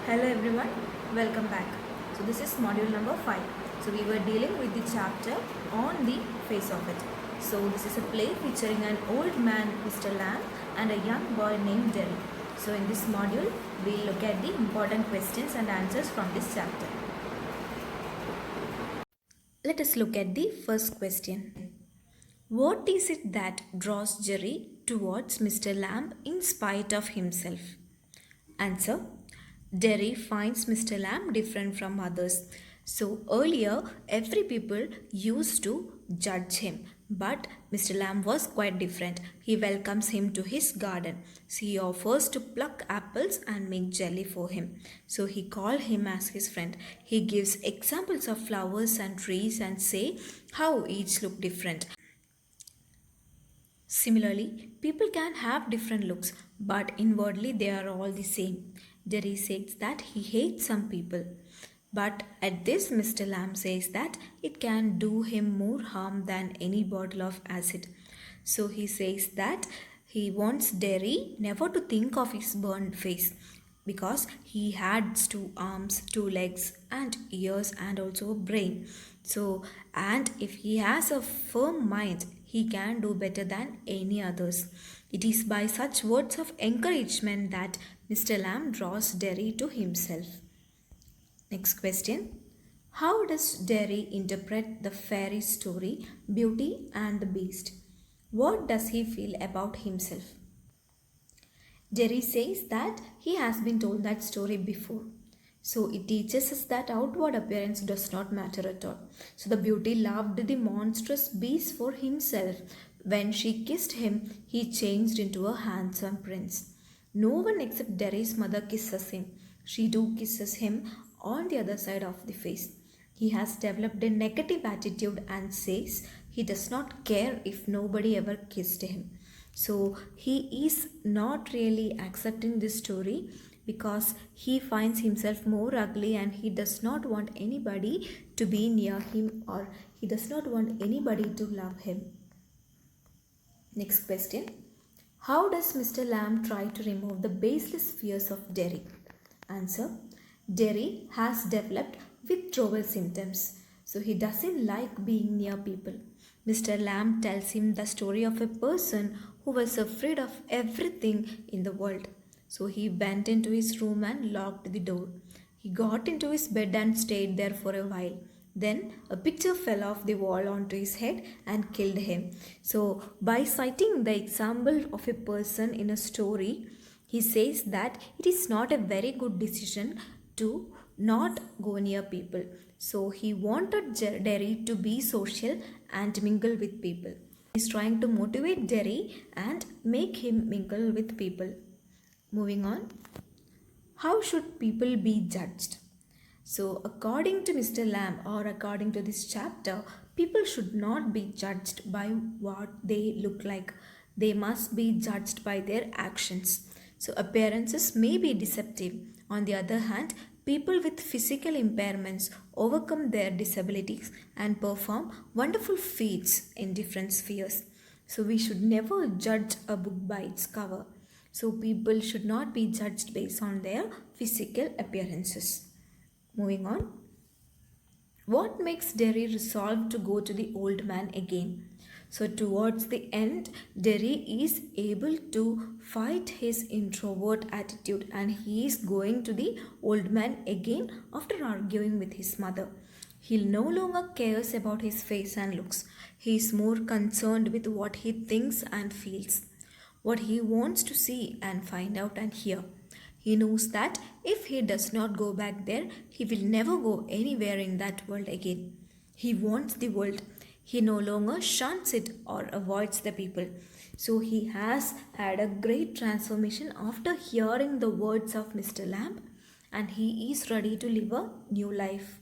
Hello everyone, welcome back. So this is module number 5. So we were dealing with the chapter on the face of it. So this is a play featuring an old man, Mr. Lamb, and a young boy named Derry. So in this module, we'll look at the important questions and answers from this chapter. Let us look at the first question. What is it that draws Jerry towards Mr. Lamb in spite of himself? Answer. Derry finds Mr. Lamb different from others. So earlier, every people used to judge him, but Mr. Lamb was quite different. He welcomes him to his garden. So he offers to pluck apples and make jelly for him. So he called him as his friend. He gives examples of flowers and trees and say how each look different. Similarly, people can have different looks, but inwardly they are all the same. Derry says that he hates some people. But at this, Mr. Lamb says that it can do him more harm than any bottle of acid. So he says that he wants Derry never to think of his burned face because he had two arms, two legs, and ears, and also a brain. So, and if he has a firm mind, he can do better than any others. It is by such words of encouragement that Mr. Lamb draws Derry to himself. Next question. How does Derry interpret the fairy story Beauty and the Beast? What does he feel about himself? Jerry says that he has been told that story before. So it teaches us that outward appearance does not matter at all. So the beauty loved the monstrous beast for himself. When she kissed him, he changed into a handsome prince. No one except Derry's mother kisses him. She too kisses him on the other side of the face. He has developed a negative attitude and says he does not care if nobody ever kissed him. So he is not really accepting this story because he finds himself more ugly and he does not want anybody to be near him or he does not want anybody to love him. Next question. How does Mr. Lamb try to remove the baseless fears of Derry? Answer. Derry has developed withdrawal symptoms. So he doesn't like being near people. Mr. Lamb tells him the story of a person who was afraid of everything in the world. So he went into his room and locked the door. He got into his bed and stayed there for a while. Then a picture fell off the wall onto his head and killed him. So, by citing the example of a person in a story, he says that it is not a very good decision to not go near people. So, he wanted Derry to be social and mingle with people. He's trying to motivate Derry and make him mingle with people. Moving on. How should people be judged? So, according to Mr. Lamb or according to this chapter, people should not be judged by what they look like. They must be judged by their actions. So, appearances may be deceptive. On the other hand, people with physical impairments overcome their disabilities and perform wonderful feats in different spheres. So, we should never judge a book by its cover. So, people should not be judged based on their physical appearances. Moving on. What makes Derry resolve to go to the old man again? So, towards the end, Derry is able to fight his introvert attitude and he is going to the old man again after arguing with his mother. He no longer cares about his face and looks. He is more concerned with what he thinks and feels, what he wants to see and find out and hear. He knows that if he does not go back there, he will never go anywhere in that world again. He wants the world. He no longer shuns it or avoids the people. So he has had a great transformation after hearing the words of Mr. Lamb and he is ready to live a new life.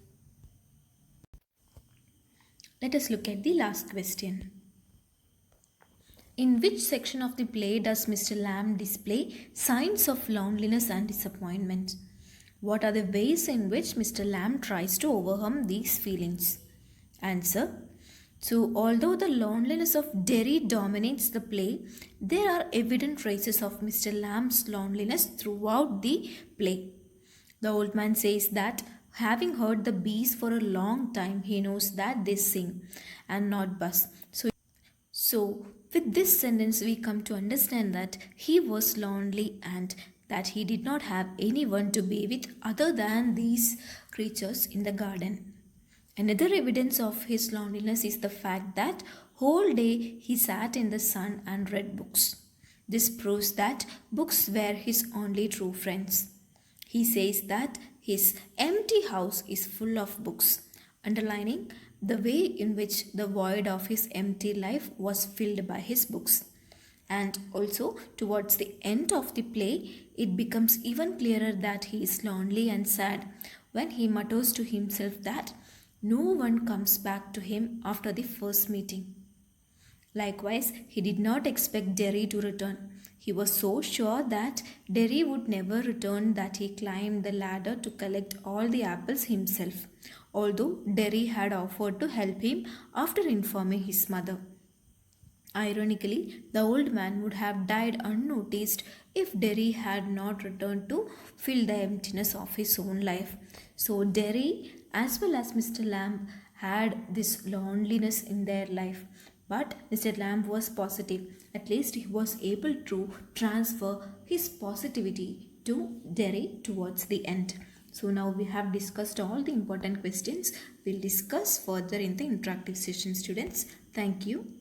Let us look at the last question. In which section of the play does Mr. Lamb display signs of loneliness and disappointment? What are the ways in which Mr. Lamb tries to overcome these feelings? Answer. So, although the loneliness of Derry dominates the play, there are evident traces of Mr. Lamb's loneliness throughout the play. The old man says that having heard the bees for a long time, he knows that they sing and not buzz. So, with this sentence, we come to understand that he was lonely and that he did not have anyone to be with other than these creatures in the garden. Another evidence of his loneliness is the fact that whole day he sat in the sun and read books. This proves that books were his only true friends. He says that his empty house is full of books, underlining the way in which the void of his empty life was filled by his books. And also, towards the end of the play, it becomes even clearer that he is lonely and sad when he mutters to himself that no one comes back to him after the first meeting. Likewise, he did not expect Derry to return. He was so sure that Derry would never return that he climbed the ladder to collect all the apples himself, although Derry had offered to help him after informing his mother. Ironically, the old man would have died unnoticed if Derry had not returned to fill the emptiness of his own life. So, Derry, as well as Mr. Lamb, had this loneliness in their life. But Mr. Lamb was positive. At least he was able to transfer his positivity to Derry towards the end. So, now we have discussed all the important questions. We'll discuss further in the interactive session, students. Thank you.